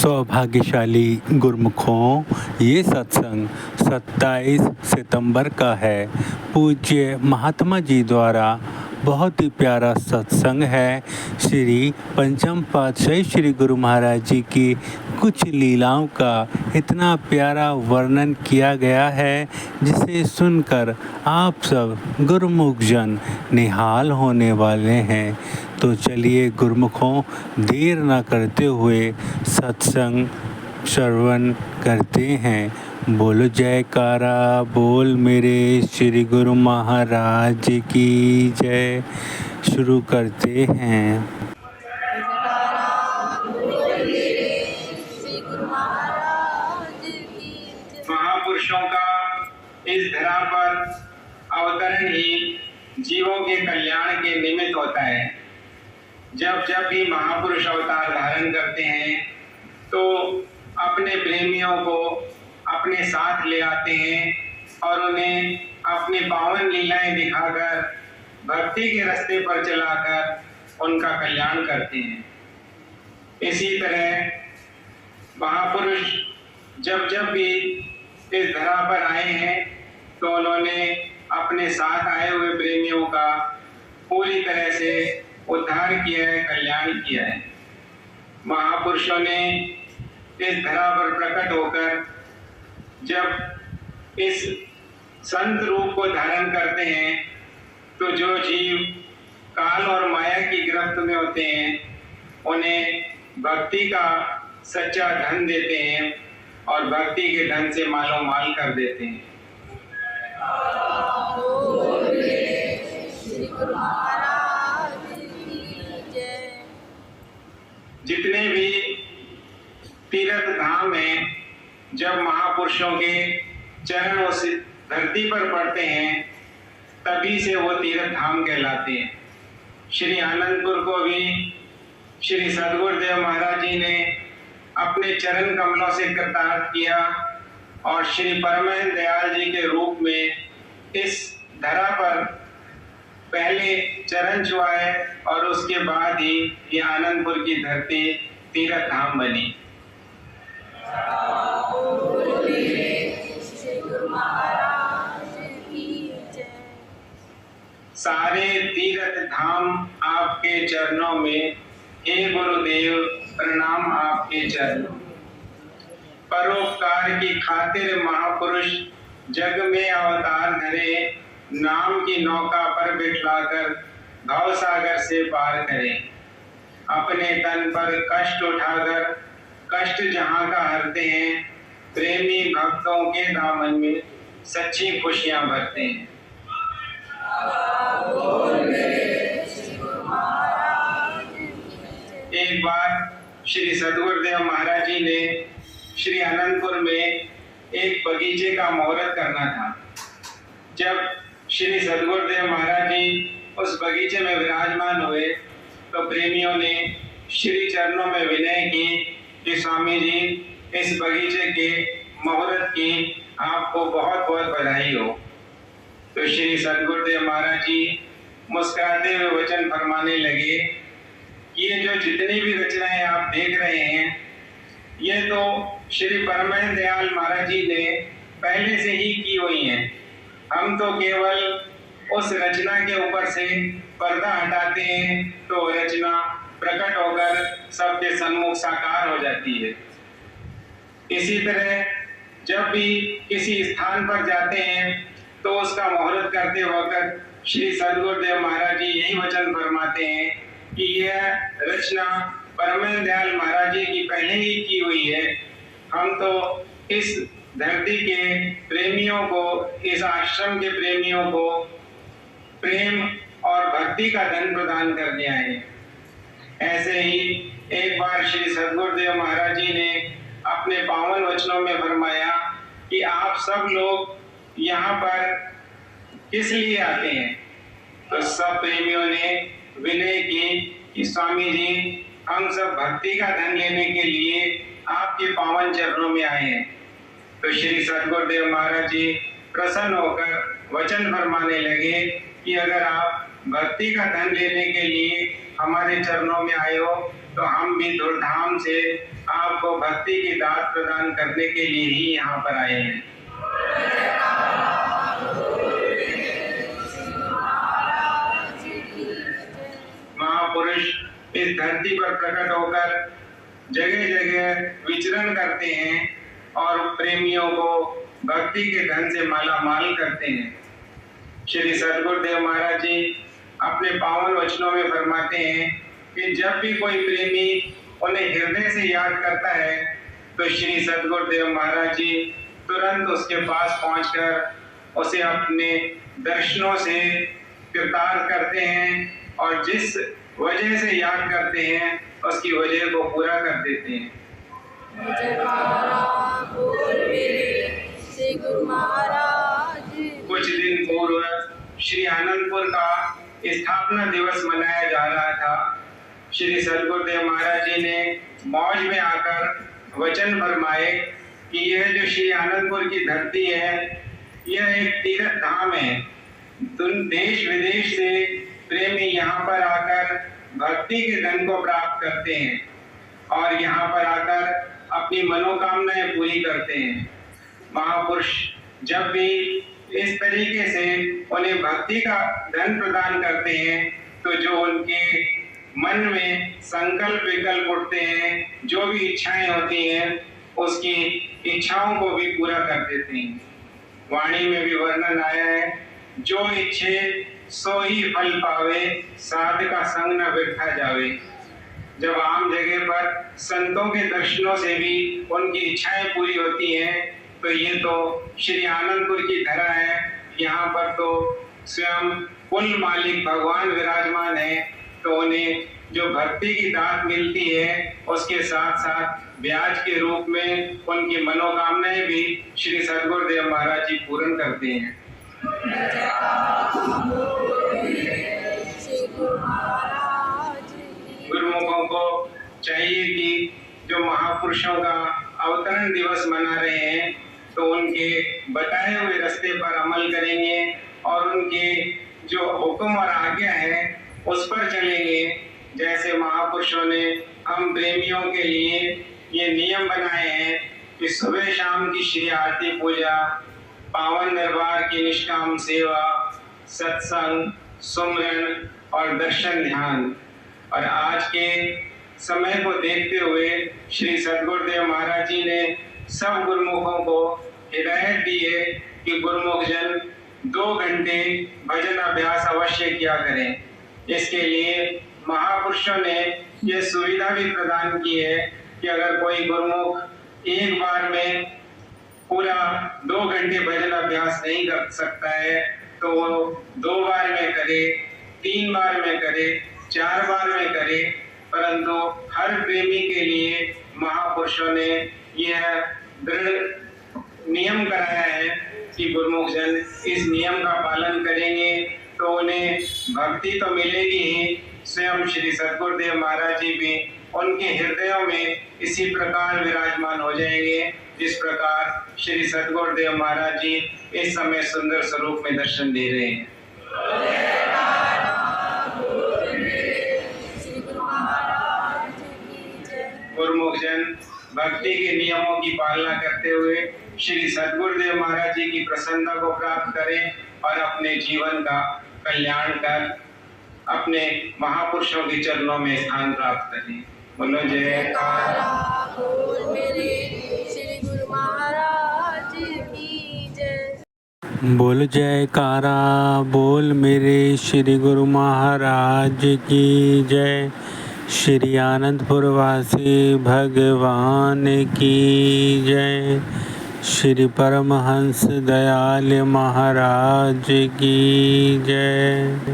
सौभाग्यशाली गुरमुखों, ये सत्संग 27 सितंबर का है। पूज्य महात्मा जी द्वारा बहुत ही प्यारा सत्संग है। श्री पंचम पातशाही श्री गुरु महाराज जी की कुछ लीलाओं का इतना प्यारा वर्णन किया गया है, जिसे सुनकर आप सब गुरुमुख जन निहाल होने वाले हैं। तो चलिए गुरुमुखों, देर न करते हुए सत्संग श्रवण करते हैं। बोलो जयकारा बोल मेरे श्री गुरु महाराज की जय। शुरू करते हैं। महापुरुषों का इस धरा पर अवतरण ही जीवों के कल्याण के निमित्त होता है। जब जब भी महापुरुष अवतार धारण करते हैं तो अपने प्रेमियों को अपने साथ ले आते हैं और उन्हें अपनी पावन लीलाएं दिखाकर भक्ति के रास्ते पर चलाकर उनका कल्याण करते हैं। इसी तरह महापुरुष जब जब भी इस धरा पर आए हैं तो उन्होंने अपने साथ आए हुए प्रेमियों का पूरी तरह से उद्धार किया है, कल्याण किया है। महापुरुषों ने इस धरा पर प्रकट होकर जब इस संत रूप को धारण करते हैं तो जो जीव काल और माया की गिरफ्त में होते हैं उन्हें भक्ति का सच्चा धन देते हैं और भक्ति के धन से मालो माल कर देते हैं। जितने भी तीर्थ धाम हैं, जब महापुरुषों के चरण उस धरती पर पड़ते हैं तभी से वो तीर्थ धाम कहलाते हैं। श्री आनंदपुर को भी श्री सद्गुरुदेव महाराज जी ने अपने चरण कमलों से कृतार्थ किया और श्री परमहंस दयाल जी के रूप में इस धरा पर पहले चरण छुआए और उसके बाद ही ये आनंदपुर की धरती तीर्थ धाम बनी। सारे तीर्थ धाम आपके चरणों में, हे गुरुदेव प्रणाम आपके चरणों। परोपकार की खातिर महापुरुष जग में अवतार धरे, नाम की नौका पर बिठलाकर भव सागर से पार करें। अपने तन पर कष्ट उठाकर कष्ट जहां का हरते हैं, प्रेमी भक्तों के दामन में सच्ची खुशियां भरते हैं। एक बार श्री सद्गुरुदेव महाराज जी ने श्री आनंदपुर में एक बगीचे का मुहूर्त करना था। जब श्री सद्गुरुदेव महाराज जी उस बगीचे में विराजमान हुए तो प्रेमियों ने श्री चरणों में विनय की कि स्वामी जी, इस बगीचे के मुहूर्त की आपको बहुत बहुत बधाई हो। तो श्री सद्गुरुदेव महाराज जी मुस्कुराते हुए वचन फरमाने लगे कि ये जो जितनी भी रचनाएं आप देख रहे हैं, ये तो श्री परमहंस दयाल महाराज जी ने पहले से ही की हुई हैं। हम तो केवल उस रचना के ऊपर से पर्दा हटाते हैं तो रचना प्रकट होकर सबके सन्मुख साकार हो जाती है। इसी तरह जब भी किसी स्थान पर जाते हैं तो उसका मुहूर्त करते वक्त श्री सद्गुरुदेव महाराज जी यही वचन फरमाते हैं कि यह रचना परमहंस दयाल महाराज जी की पहले ही की हुई है। हम तो इस धरती के प्रेमियों को, इस आश्रम के प्रेमियों को प्रेम और भक्ति का धन प्रदान करने आए हैं। ऐसे ही एक बार श्री सद्गुरुदेव महाराज जी ने अपने पावन वचनों में फरमाया कि आप सब लोग यहाँ पर किस लिए आते हैं। तो सब प्रेमियों ने विनय की कि स्वामी जी, हम सब भक्ति का धन लेने के लिए आपके पावन चरणों में आए हैं। तो श्री सद्गुरुदेव महाराज जी प्रसन्न होकर वचन फरमाने लगे कि अगर आप भक्ति का धन लेने के लिए हमारे चरणों में आए हो तो हम भी धूमधाम से आपको भक्ति की दात प्रदान करने के लिए ही यहाँ पर आए हैं। महापुरुष इस धरती पर प्रकट होकर जगह जगह विचरण करते हैं और प्रेमियों को भक्ति के धन से माला माल करते हैं। श्री सद्गुरुदेव महाराज जी अपने पावन वचनों में फरमाते हैं कि जब भी कोई प्रेमी उन्हें हृदय से याद करता है तो श्री सद्गुरुदेव महाराज जी तुरंत उसके पास पहुंचकर उसे अपने दर्शनों से कृतार्थ करते हैं और जिस वजह से याद करते हैं उसकी वजह को पूरा कर देते हैं। कुछ दिन पूर्व श्री आनंदपुर का स्थापना दिवस मनाया जा रहा था। श्री सद्गुरुदेव महाराज जी ने मौज में आकर वचन फरमाए कि यह जो श्री आनंदपुर की धरती है यह एक तीर्थ धाम है। देश विदेश से प्रेमी यहाँ पर आकर भक्ति के धन को प्राप्त करते हैं और यहाँ पर आकर अपनी मनोकामनाएं पूरी करते हैं। महापुरुष जब भी इस तरीके से उन्हें भक्ति का धन प्रदान करते हैं तो जो उनके मन में संकल्प विकल्प उठते हैं, जो भी इच्छाएं होती हैं, उसकी इच्छाओं को भी पूरा कर देते हैं। वाणी में भी वर्णन आया है, जो इच्छे सो ही फल पावे, साध का संग न बिरथा जावे। जब आम जगह पर संतों के दर्शनों से भी उनकी इच्छाएं पूरी होती हैं तो ये तो श्री आनंदपुर की धरा है। यहाँ पर तो स्वयं कुल मालिक भगवान विराजमान है, तो उन्हें जो भक्ति की दात मिलती है उसके साथ साथ ब्याज के रूप में उनकी मनोकामनाएं भी श्री सद्गुरुदेव महाराज जी पूर्ण करते हैं। गुरुमुखों को चाहिए कि जो महापुरुषों का अवतरण दिवस मना रहे हैं तो उनके बताए हुए रास्ते पर अमल करेंगे और उनके जो हुक्म और आज्ञा है उस पर चलेंगे। जैसे महापुरुषों ने हम प्रेमियों के लिए ये नियम बनाए हैं कि सुबह शाम की श्री आरती पूजा, पावन दरबार की निष्काम सेवा, सत्संग, सुमरन और दर्शन ध्यान। और आज के समय को देखते हुए श्री सद्गुरुदेव महाराज जी ने सब गुरुमुखों को हिदायत दी है कि गुरुमुख जन 2 घंटे भजन अभ्यास अवश्य किया करें। इसके लिए महापुरुषों ने यह सुविधा भी प्रदान की है कि अगर कोई गुरुमुख एक बार में पूरा 2 घंटे भजन अभ्यास नहीं कर सकता है तो वो 2 बार में करे, 3 बार में करे, 4 बार में करे, परंतु हर प्रेमी के लिए महापुरुषों ने यह दृढ़ नियम कराया है कि गुरुमुख जन इस नियम का पालन करेंगे तो उन्हें भक्ति तो मिलेगी ही, स्वयं श्री सद्गुरुदेव महाराज जी भी उनके हृदयों में इसी प्रकार विराजमान हो जाएंगे जिस प्रकार श्री सद्गुरुदेव महाराज जी इस समय सुंदर स्वरूप में दर्शन दे रहे हैं। गुरुमुख जन भक्ति के नियमों की पालना करते हुए श्री सद्गुरुदेव महाराज जी की प्रसन्नता को प्राप्त करें और अपने जीवन का कल्याण कर अपने महापुरुषों के चरणों में स्थान प्राप्त करें। बोलो जयकारा बोल मेरे श्री गुरु महाराज की जय। बोल जयकारा बोल मेरे श्री गुरु महाराज की जय। श्री आनंदपुर वासी भगवान की जय। श्री परमहंस दयाल महाराज की जय।